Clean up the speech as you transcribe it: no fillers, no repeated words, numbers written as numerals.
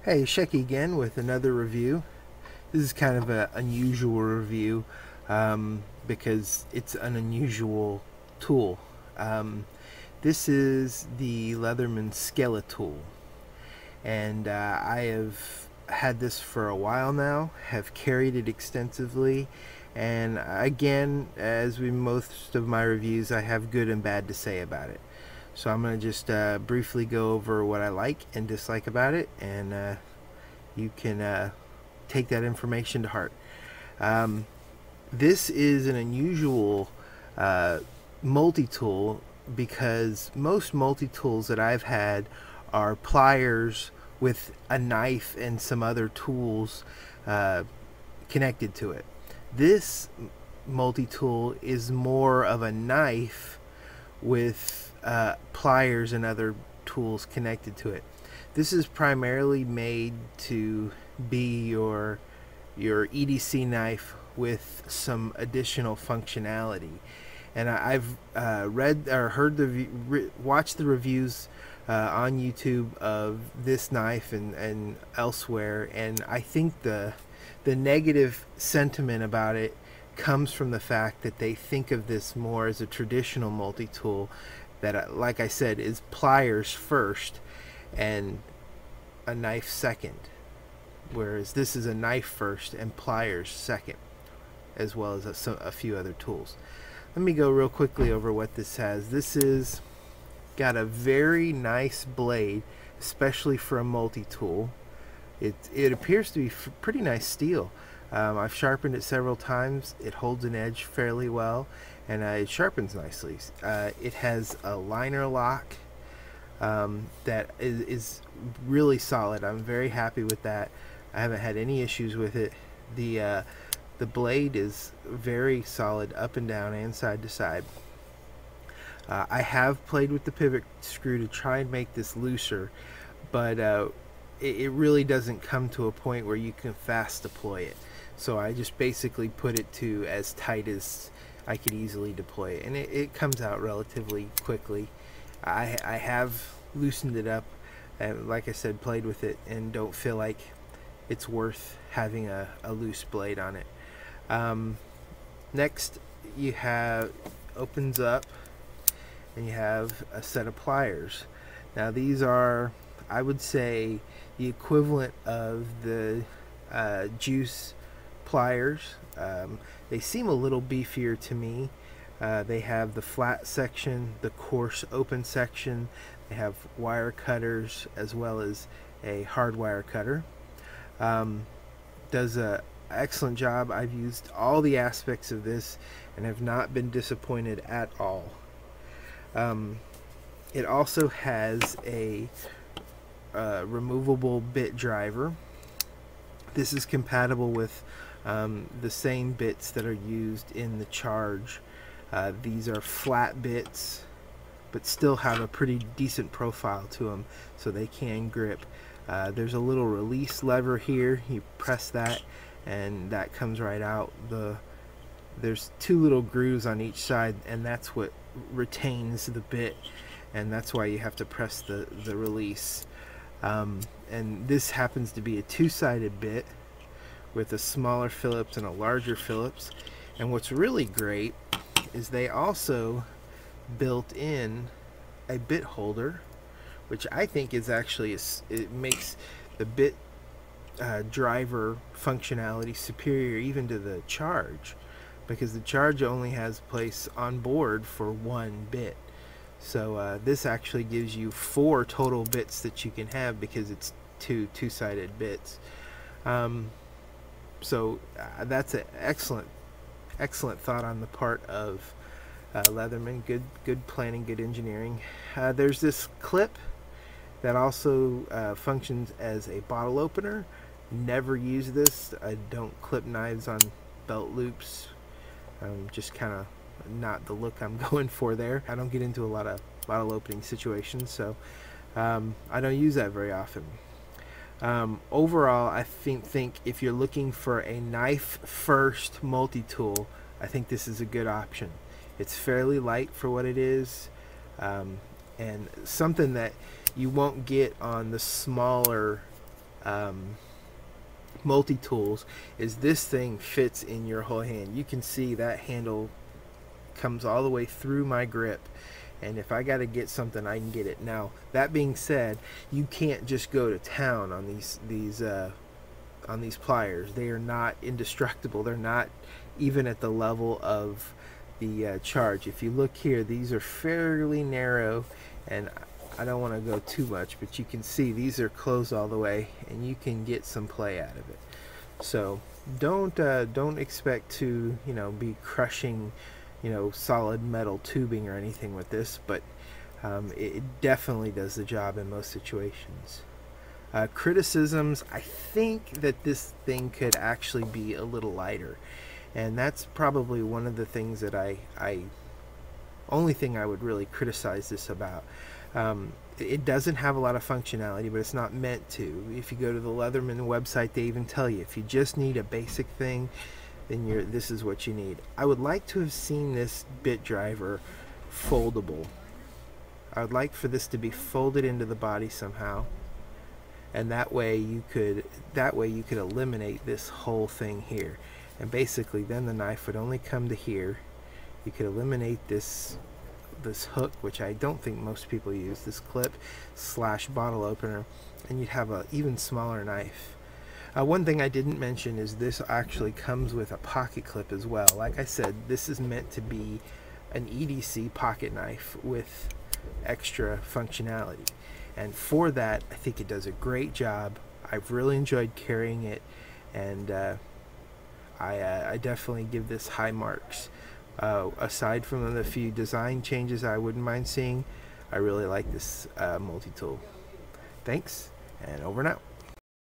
Hey, Shecky again with another review. This is kind of an unusual review because it's an unusual tool. This is the Leatherman Skeletool, and I have had this for a while now, have carried it extensively, and again, as with most of my reviews, I have good and bad to say about it. So I'm going to just briefly go over what I like and dislike about it, and you can take that information to heart. This is an unusual multi-tool because most multi-tools that I've had are pliers with a knife and some other tools connected to it. This multi-tool is more of a knife with pliers and other tools connected to it. This is primarily made to be your EDC knife with some additional functionality. And I've read or heard watched the reviews on YouTube of this knife and elsewhere, and I think the negative sentiment about it comes from the fact that they think of this more as a traditional multi-tool that, like I said, is pliers first and a knife second, whereas this is a knife first and pliers second, as well as a few other tools. Let me go real quickly over what this has. This is got a very nice blade, especially for a multi-tool. It appears to be pretty nice steel. I've sharpened it several times. It holds an edge fairly well, and it sharpens nicely. It has a liner lock that is really solid. I'm very happy with that. I haven't had any issues with it. The blade is very solid up and down and side to side. I have played with the pivot screw to try and make this looser, but it really doesn't come to a point where you can fast deploy it. So I just basically put it to as tight as I could easily deploy it, and it comes out relatively quickly. I have loosened it up, and like I said, played with it, and don't feel like it's worth having a loose blade on it. Next, you have opens up, and you have a set of pliers. Now these are, I would say, the equivalent of the Juice pliers. They seem a little beefier to me. They have the flat section, the coarse open section. They have wire cutters as well as a hard wire cutter. Does a excellent job. I've used all the aspects of this and have not been disappointed at all. It also has a removable bit driver. This is compatible with the same bits that are used in the Charge. These are flat bits, but still have a pretty decent profile to them, so they can grip. There's a little release lever here. You press that, and that comes right out. There's two little grooves on each side, and that's what retains the bit, and that's why you have to press the release. And this happens to be a two-sided bit with a smaller Phillips and a larger Phillips. And what's really great is they also built in a bit holder, which I think is actually it makes the bit driver functionality superior even to the Charge, because the Charge only has place on board for one bit. So this actually gives you 4 total bits that you can have because it's two-sided bits. So that's an excellent thought on the part of Leatherman. Good planning, good engineering. There's this clip that also functions as a bottle opener. Never use this. I don't clip knives on belt loops. Just kind of not the look I'm going for there. I don't get into a lot of bottle opening situations, so I don't use that very often. Overall, I think if you're looking for a knife first multi-tool, I think this is a good option. It's fairly light for what it is, and something that you won't get on the smaller multi-tools is this thing fits in your whole hand. You can see that handle comes all the way through my grip, and if I got to get something, I can get it. Now, that being said, you can't just go to town on these pliers. They are not indestructible. They're not even at the level of the charge. If you look here, these are fairly narrow, and I don't want to go too much, but you can see these are closed all the way, and you can get some play out of it. So don't expect to be crushing solid metal tubing or anything with this, but it definitely does the job in most situations. Criticisms: I think that this thing could actually be a little lighter, and that's probably one of the things that only thing I would really criticize this about. It doesn't have a lot of functionality, but it's not meant to. If you go to the Leatherman website, they even tell you if you just need a basic thing, then this is what you need. I would like to have seen this bit driver foldable. I would like for this to be folded into the body somehow, and that way you could eliminate this whole thing here, and basically then the knife would only come to here. You could eliminate this hook, which I don't think most people use, this clip / bottle opener, and you'd have an even smaller knife. One thing I didn't mention is this actually comes with a pocket clip as well. Like I said, this is meant to be an EDC pocket knife with extra functionality, and for that I think it does a great job. I've really enjoyed carrying it, and I definitely give this high marks. Aside from the few design changes I wouldn't mind seeing, I really like this multi-tool. Thanks, and over and out.